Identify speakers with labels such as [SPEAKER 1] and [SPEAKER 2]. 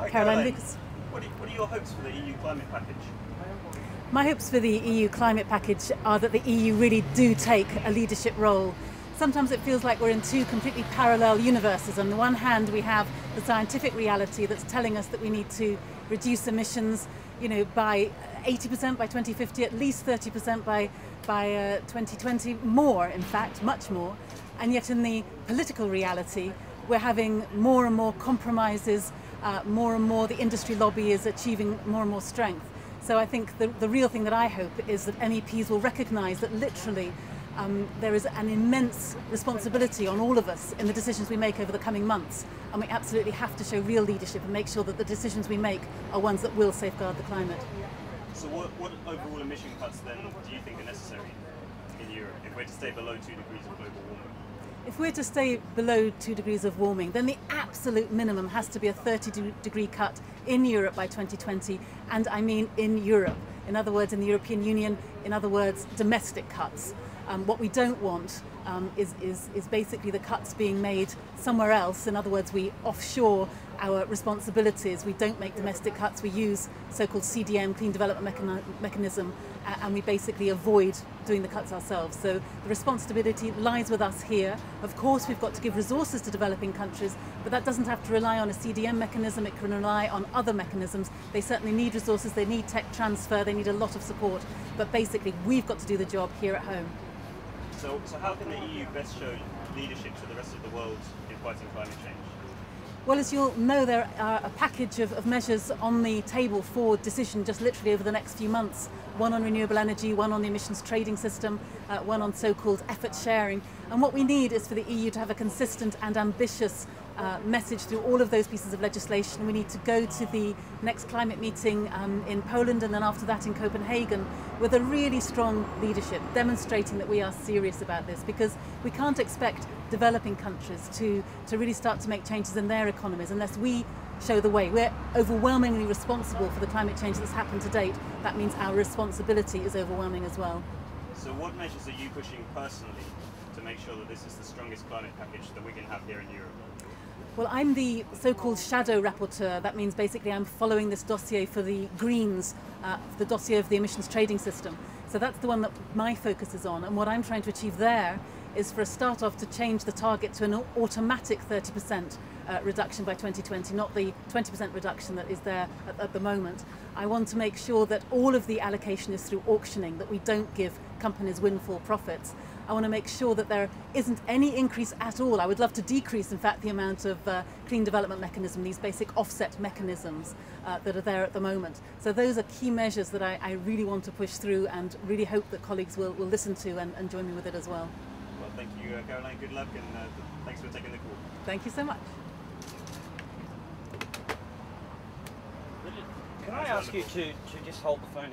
[SPEAKER 1] Caroline Lucas.
[SPEAKER 2] What are your hopes for the EU climate package?
[SPEAKER 1] My hopes for the EU climate package are that the EU really do take a leadership role. Sometimes it feels like we're in two completely parallel universes. On the one hand, we have the scientific reality that's telling us that we need to reduce emissions, by 80% by 2050, at least 30% by 2020, more, in fact, much more. And yet in the political reality, we're having more and more compromises, more and more the industry lobby is achieving more and more strength. So I think the real thing that I hope is that MEPs will recognise that literally there is an immense responsibility on all of us in the decisions we make over the coming months, and we absolutely have to show real leadership and make sure that the decisions we make are ones that will safeguard the climate.
[SPEAKER 2] So what overall emission cuts then do you think are necessary in Europe if we're to stay below 2 degrees of global warming?
[SPEAKER 1] If we're to stay below 2 degrees of warming, then the absolute minimum has to be a 30-degree cut in Europe by 2020, and I mean in Europe. In other words, in the European Union, in other words, domestic cuts. What we don't want is basically the cuts being made somewhere else. In other words, we offshore our responsibilities. We don't make domestic cuts. We use so-called CDM, Clean Development Mechanism, and we basically avoid doing the cuts ourselves. So the responsibility lies with us here. Of course, we've got to give resources to developing countries, but that doesn't have to rely on a CDM mechanism. It can rely on other mechanisms. They certainly need resources. They need tech transfer. They need a lot of support. But basically, we've got to do the job here at home.
[SPEAKER 2] So how can the EU best show leadership to the rest of the world in fighting climate change?
[SPEAKER 1] Well, as you'll know, there are a package of measures on the table for decision just literally over the next few months. One on renewable energy, one on the emissions trading system, one on so-called effort sharing. And what we need is for the EU to have a consistent and ambitious message through all of those pieces of legislation. We need to go to the next climate meeting in Poland, and then after that in Copenhagen, with a really strong leadership, demonstrating that we are serious about this, because we can't expect developing countries to really start to make changes in their economies unless we show the way. We're overwhelmingly responsible for the climate change that's happened to date. That means our responsibility is overwhelming as well.
[SPEAKER 2] So what measures are you pushing personally to make sure that this is the strongest climate package that we can have here in Europe?
[SPEAKER 1] Well, I'm the so-called shadow rapporteur. That means basically I'm following this dossier for the Greens, the dossier of the emissions trading system. So that's the one that my focus is on. And what I'm trying to achieve there is for a start off to change the target to an automatic 30% reduction by 2020, not the 20% reduction that is there at the moment. I want to make sure that all of the allocation is through auctioning, that we don't give companies windfall profits. I want to make sure that there isn't any increase at all. I would love to decrease, in fact, the amount of Clean Development Mechanism, these basic offset mechanisms that are there at the moment. So those are key measures that I really want to push through, and really hope that colleagues will listen to and join me with it as well.
[SPEAKER 2] Well, thank you, Caroline. Good luck, and thanks for taking the call.
[SPEAKER 1] Thank you so much.
[SPEAKER 3] Can I ask you to just hold the phone?